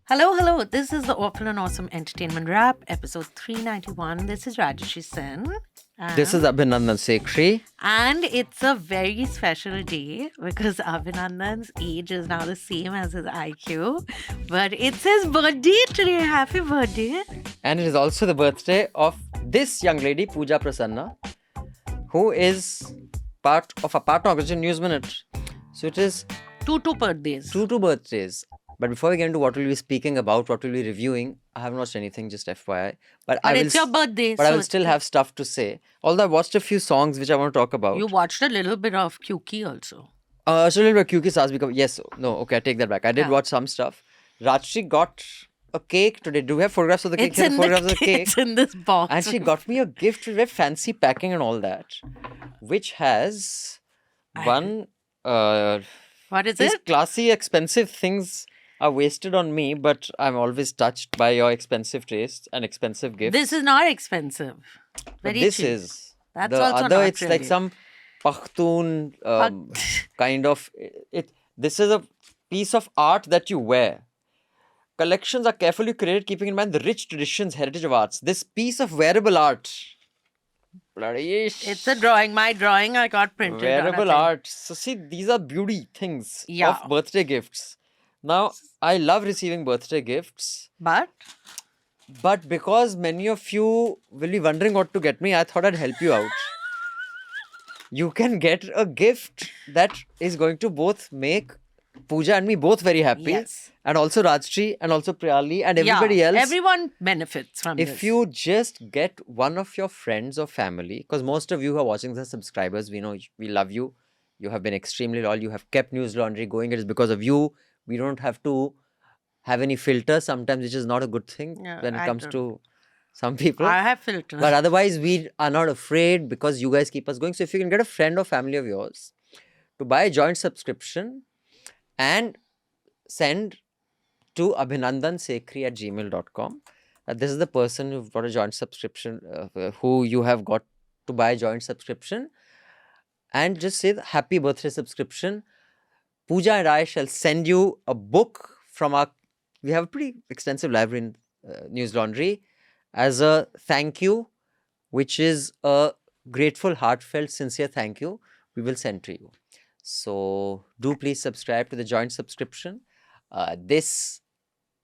Hello, hello. This is the Awful and Awesome Entertainment Wrap, episode 391. This is Rajeshi Sen. This is Abhinandan Sekhri. And it's a very special day because Abhinandan's age is now the same as his IQ. But it's his birthday today. Happy birthday. And it is also the birthday of this young lady, Pooja Prasanna, who is part of a Partner Organization News Minute. So it is Two birthdays. two birthdays. But before we get into what we'll be speaking about, what we'll be reviewing, I haven't watched anything, just FYI. But It's your birthday. But I will still have stuff to say. Although I watched a few songs which I want to talk about. You watched a little bit of Kyuki also. So a little bit Kyuki Saas because yes, no, okay, I take that back. I did watch some stuff. Rajshri got a cake today. Do we have photographs of the cake? It's in Photographs the of the cake. It's in this box. And she got me a gift with very fancy packing and all that, which has one. What is These it? classy, expensive things are wasted on me, but I'm always touched by your expensive taste and expensive gifts. This is not expensive. But Very this cheap. is. That's the also other, not it's like really. some Pakhtun kind of. This is a piece of art that you wear. Collections are carefully curated, keeping in mind the rich traditions, heritage of arts. This piece of wearable art. Bloody It's a drawing. My drawing I got printed. wearable on a thing. art. So see, these are beauty things Yeah. of birthday gifts. Now, I love receiving birthday gifts, But but because many of you will be wondering what to get me, I thought I'd help you out. You can get a gift that is going to both make Pooja and me both very happy. Yes. And also Rajshri and also Priyali and everybody else. everyone benefits from this. If you just get one of your friends or family, because most of you who are watching this are subscribers, we know we love you. You have been extremely loyal. You have kept News Laundry going. It is because of you. We don't have to have any filter sometimes, which is not a good thing Yeah, when it I comes don't. to some people. I have filters. But otherwise, we are not afraid because you guys keep us going. So if you can get a friend or family of yours to buy a joint subscription and send to abhinandansekhri@gmail.com. This is the person who've got a joint subscription, who you have got to buy a joint subscription. And just say the happy birthday subscription. Pooja and I shall send you a book from our. We have a pretty extensive library in News Laundry as a thank you, which is a grateful, heartfelt, sincere thank you. We will send to you. So do please subscribe to the joint subscription. This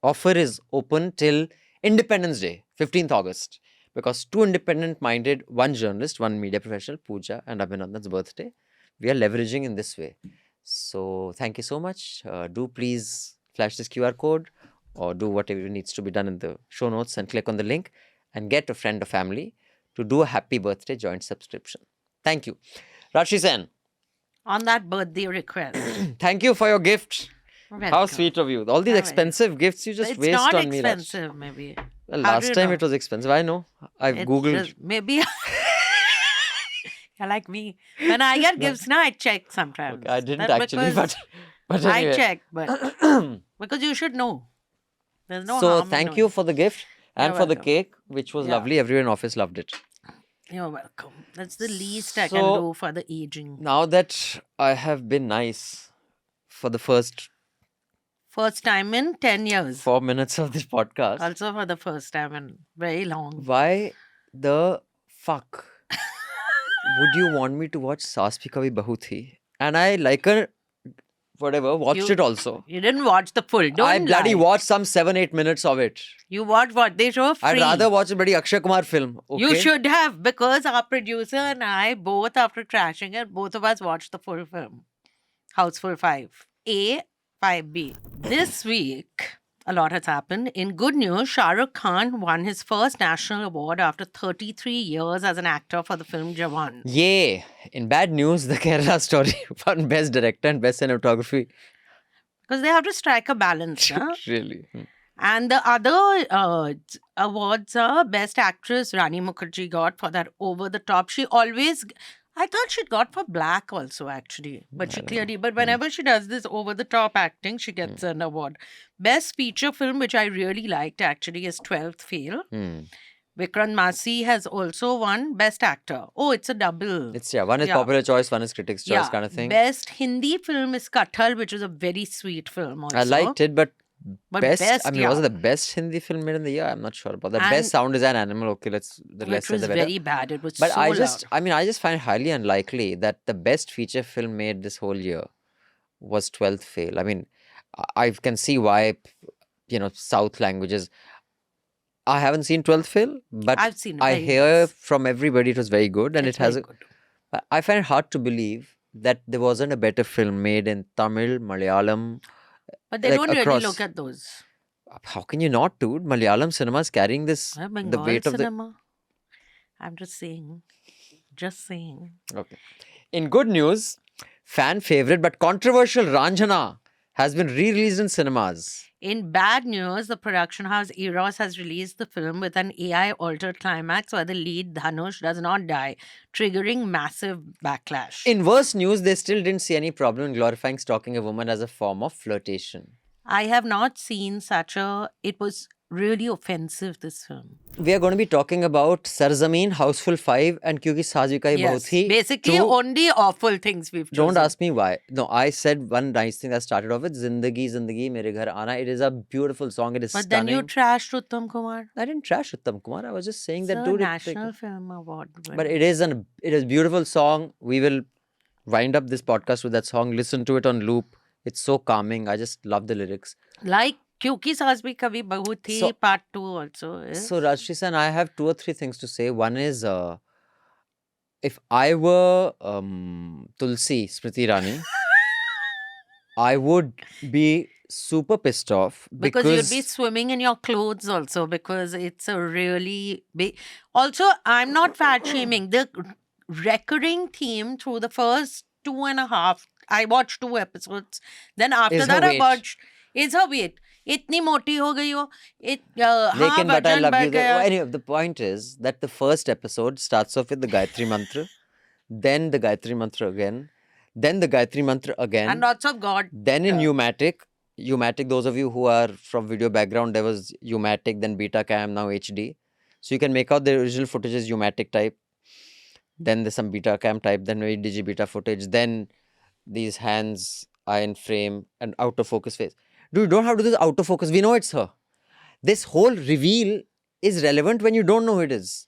offer is open till Independence Day, 15th August. Because two independent-minded, one journalist, one media professional, Pooja and Abhinandan's birthday, we are leveraging in this way. So thank you so much. Do please flash this QR code or do whatever needs to be done in the show notes and click on the link and get a friend or family to do a happy birthday joint subscription. Thank you. Rashi Sen, On that birthday request. thank you for your gift. How Welcome. sweet of you. All these All right. expensive gifts you just It's waste not on me. Raj. expensive, maybe. Well, How do last you time know? it was expensive. I know. I've It's Googled. just- maybe. You're like me. When I get gifts now, I check sometimes. I didn't That actually, because but I anyway. check, but because you should know. There's no So harm in thank knowing. you for the gift and You're for the welcome. cake, which was Yeah. lovely. Everyone in office loved it. You're welcome. That's the least I can So- do for the aging. Now that I have been nice for the first First time in 10 years. 4 minutes of this podcast, Also for the first time in very long. why the fuck would you want me to watch Saas Bhi Kabhi Bahu Thi? And I like her, whatever, watched You- it also. You didn't watch the full. Don't I bloody lie. watched some 7-8 minutes of it. You watched what? They show free. I'd rather watch a bloody Akshay Kumar film. Okay? You should have, because our producer and I, both after trashing it, both of us watched the full film. Houseful 5. A, 5B. This week, a lot has happened. In good news, Shah Rukh Khan won his first national award after 33 years as an actor for the film Jawan. Yay! In bad news, the Kerala story won Best Director and Best Cinematography. Because they have to strike a balance. Huh? Really. And the other awards are Best Actress, Rani Mukherjee got for that over the top. She always, I thought she'd got for Black also actually, but she clearly, but whenever she does this over the top acting, she gets an award. Best feature film, which I really liked actually, is 12th Fail, Hmm. Vikrant Massey has also won Best Actor. Oh, it's a double. It's one is Yeah. popular choice, one is critics' choice kind of thing. Best Hindi film is Kathal, which is a very sweet film also. I liked it, but But best, best, was it yeah. the best Hindi film made in the year? I'm not sure about that. And- Best sound design animal. Okay, the less Which said was the better. very bad. It was But so I loud. just find it highly unlikely that the best feature film made this whole year was 12th Fail. I mean, I can see why, South languages. I haven't seen 12th Fail, but I've seen it. I Very hear nice. from everybody it was very good, and It's it has. very good. I find it hard to believe that there wasn't a better film made in Tamil, Malayalam. But they like, don't really across- look at those. How can you not, dude? Malayalam cinema is carrying this. Bengal the weight of the. cinema. I'm just saying. Just saying. Okay. In good news, fan favorite but controversial Ranjana has been re-released in cinemas. In bad news, the production house Eros has released the film with an AI altered climax where the lead Dhanush does not die, triggering massive backlash. In worse news, they still didn't see any problem in glorifying stalking a woman as a form of flirtation. I have not seen such a. It was really offensive, this film. We are going to be talking about Sarzameen, Houseful 5 and Kyunki Saji Ka Ye Yes. Bahut Hi. Basically, two- only awful things we've chosen. Don't ask me why. No, I said one nice thing that started off with Zindagi, Zindagi, Mere Ghar Aana. It is a beautiful song. It is But stunning. then you trashed Uttam Kumar. I didn't trash Uttam Kumar. I was just saying It's that a dude. National Film Award. But it is a beautiful song. We will wind up this podcast with that song. Listen to it on loop. It's so calming. I just love the lyrics. Like Kyunki Saas Bhi Kabhi Bahu Thi, So- part 2 also is. So Rajshri San, I have 2 or 3 things to say. One is, if I were Tulsi Smriti Irani, I would be super pissed off because you'd be swimming in your clothes also because it's a really big. Also, I'm not fat shaming. The recurring theme through the first 2.5, I watched 2 episodes. Then after Is her that, I weight. watched. Is her weight. इतनी मोटी हो गई हो Lekin, but I वजन love बढ़ you. गया. Anyway, the point is that the first episode starts off with the Gayatri Mantra, then the Gayatri Mantra again, then the Gayatri Mantra again. And lots of God. Then in Umatic, those of you who are from video background, there was Umatic, then Betacam, now HD. So you can make out the original footage is Umatic type. Then there's some Betacam type, then maybe Digibeta footage. Then these hands are in frame and out of focus face. Dude, you don't have to do this out of focus. We know it's her. This whole reveal is relevant when you don't know who it is.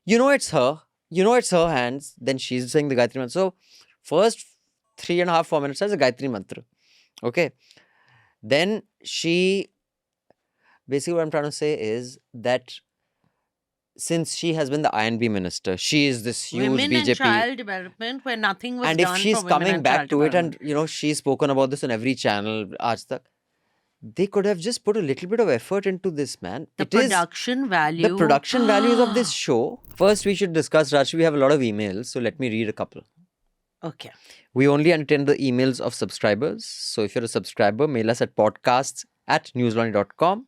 You know it's her. You know it's her hands. Then she's saying the Gayatri Mantra. So first 3.5, 4 minutes has a Gayatri Mantra. Okay. Then basically what I'm trying to say is that since she has been the INB minister, she is this huge Women BJP. and child development where nothing was And done if she's for women coming and back child to it and, development. she's spoken about this on every channel, Aaj Tak, they could have just put a little bit of effort into this, man. The It is production value. the production values of this show. First, we should discuss, Rajshri, we have a lot of emails, so let me read a couple. Okay. We only entertain the emails of subscribers. So if you're a subscriber, mail us at podcasts@newslaundry.com,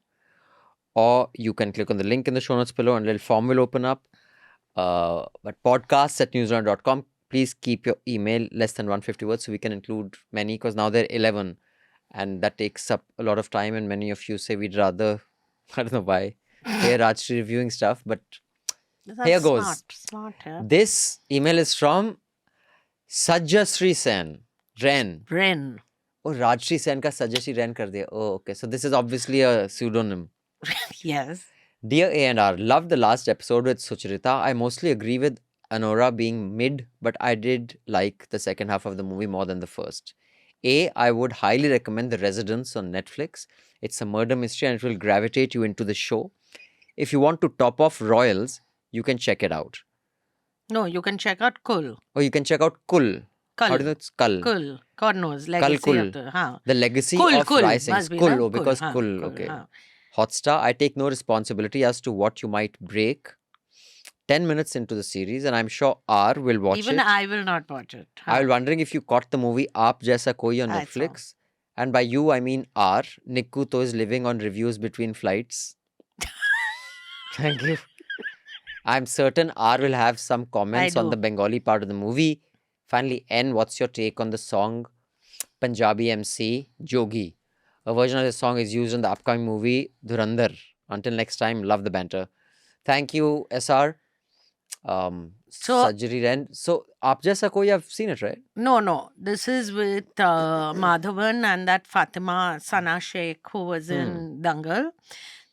or you can click on the link in the show notes below and a little form will open up. But podcasts@newslaundry.com. Please keep your email less than 150 words so we can include many, because now they're 11 and that takes up a lot of time, and many of you say we'd rather, I don't know why, hear Rajshri reviewing stuff, but That's Here goes. Smart, yeah. this email is from Sajjasri Sen. Ren. Bren. Oh, Rajshri Sen ka Sajjasri Ren kar diya. Oh, okay. So this is obviously a pseudonym. Yes. Dear A&R, loved the last episode with Sucharita. I mostly agree with Anora being mid, but I did like the second half of the movie more than the first. I would highly recommend The Residence on Netflix. It's a murder mystery and it will gravitate you into the show. If you want to top off Royals, you can check it out. No, you can check out Kul. Or you can check out Kul. How do you know it's Kul? Kul. God knows. Legacy Kul. of the... Haan. The legacy Kul, of Kul. Rising. Must be, Kul, na? oh, because haan, Kul. Kul, Okay. haan. Hotstar, I take no responsibility as to what you might break. 10 minutes into the series, and I'm sure R will watch Even it. I will not watch it. I was wondering if you caught the movie Aap Jaisa Koi on I saw. Netflix. And by you, I mean R. Nikku to is living on reviews between flights. Thank you. I'm certain R will have some comments on do. the Bengali part of the movie. Finally, N, what's your take on the song Punjabi MC Jogi? A version of the song is used in the upcoming movie Dhurandhar. Until next time, love the banter. Thank you, SR. So- Surgery Rent. So, Aap Jaisa Koi, I've seen it, right? No. This is with Madhavan and that Fatima Sana Sheikh who was in Dangal.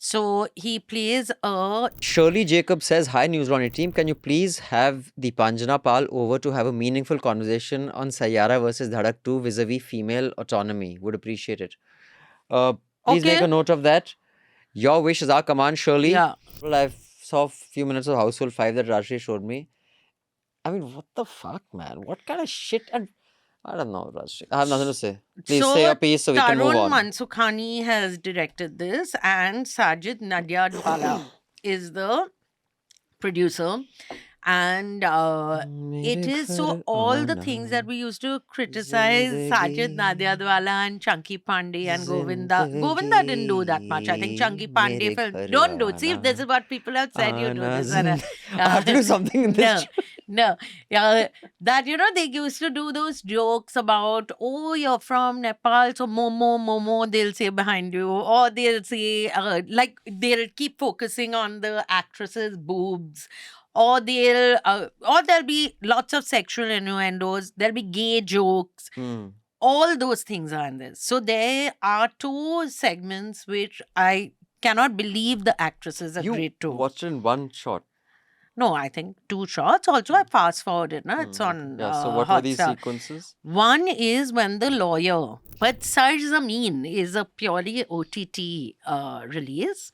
So he plays a Shirley Jacob says, Hi, News Laundry team. Can you please have the Panjana Pal over to have a meaningful conversation on Sayara versus Dhadak 2 vis-a-vis female autonomy? Would appreciate it. Please make Okay. a note of that. Your wish is our command, Shirley. Yeah. Well, I saw a few minutes of Household 5 that Rajshri showed me. I mean, what the fuck, man? What kind of shit? And I don't know, Rajshri. I have nothing to say. Please say your piece so we can move Tarun on. Mansukhani has directed this, and Sajid Nadiadwala is the producer. And it is so all the things that we used to criticize Sajid Nadiadwala and Chunky Pandey and Govinda. Govinda didn't do that much. I think Chunky Pandey felt, don't do it. See, this is what people have said you do this. I have to do something in this. No. Yeah, that, they used to do those jokes about, oh, you're from Nepal, so Momo, they'll say behind you. Or they'll say, they'll keep focusing on the actress's boobs. Or there'll be lots of sexual innuendos. There'll be gay jokes. All those things are in this. So there are two segments which I cannot believe the actresses agreed to. You watched it in one shot. No, I think 2 shots. Also, I fast forwarded. No? It's on So what were these Hotstar. sequences? One is when the lawyer, but Sarj Zameen is a purely OTT release.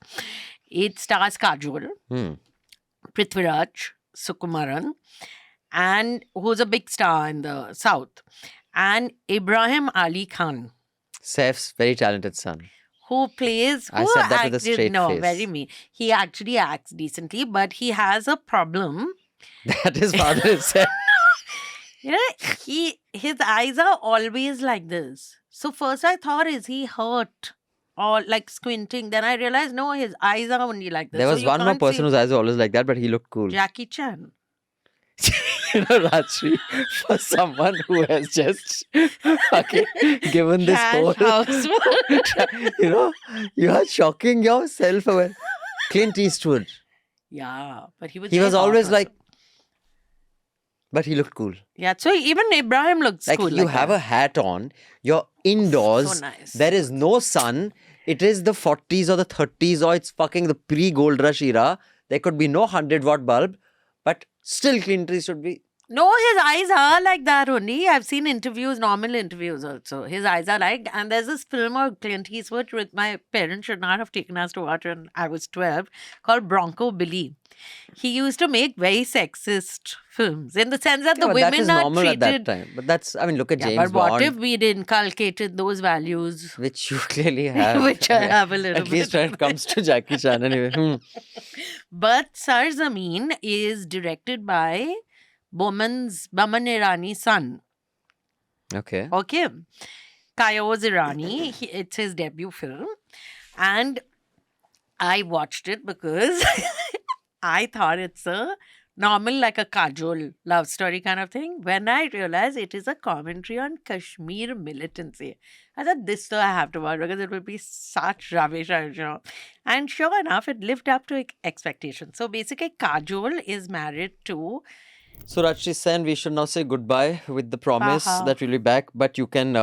It stars Kajol, Prithviraj Sukumaran, and who's a big star in the South, and Ibrahim Ali Khan, Saif's very talented son. who plays. I said that with a straight face. Very mean. He actually acts decently, but he has a problem. That his father is Saif. His eyes are always like this. So first I thought, is he hurt? Or like squinting. Then I realized, no, his eyes are only like this. There So was you one more can't person see whose eyes were always like that, but he looked cool. Jackie Chan. Rajshri, for someone who has just given this whole, you are shocking yourself away. Clint Eastwood. Yeah, but he was. He very was hot always also. like, but he looked cool. Yeah, so even Ibrahim looks Like cool. you have a hat on, you're indoors, So nice. there is no sun, it is the 40s or the 30s or it's fucking the pre-gold rush era. There could be no 100-watt bulb, but still Clint Eastwood be. No, his eyes are like that only. I've seen interviews, normal interviews also. His eyes are like, and there's this film of Clint Eastwood which my parents should not have taken us to watch when I was 12 called Bronco Billy. He used to make very sexist films in the sense that the but women that is are normal treated. at that time. But that's, I mean, look at Yeah, James but what Bond. if we'd inculcated those values? Which you clearly have. Which I have a little At least bit. when it comes to Jackie Chan anyway. But Sar Zameen is directed by Boman Irani's son. Okay. Okay. Kayos Irani. It's his debut film. And I watched it because I thought it's a normal, like a Kajol love story kind of thing. When I realized it is a commentary on Kashmir militancy, I thought this though I have to watch because it will be such rubbish, And sure enough, it lived up to expectations. So basically, Kajol is married to. So Rajshri Sen, we should now say goodbye with the promise Aha. that we'll be back. But you can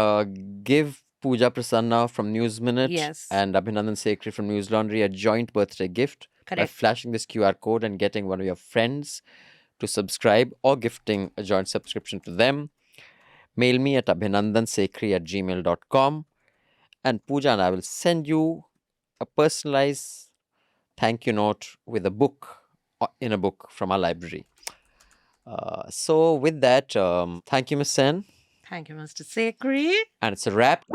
give Pooja Prasanna from News Minute Yes. and Abhinandan Sekri from News Laundry a joint birthday gift by Correct. flashing this QR code and getting one of your friends to subscribe or gifting a joint subscription to them. Mail me at abhinandansekri@gmail.com and Pooja and I will send you a personalized thank you note with a book, in a book from our library. So with that, thank you, Miss Sen. Thank you, Mr. Sekri. And it's a wrap.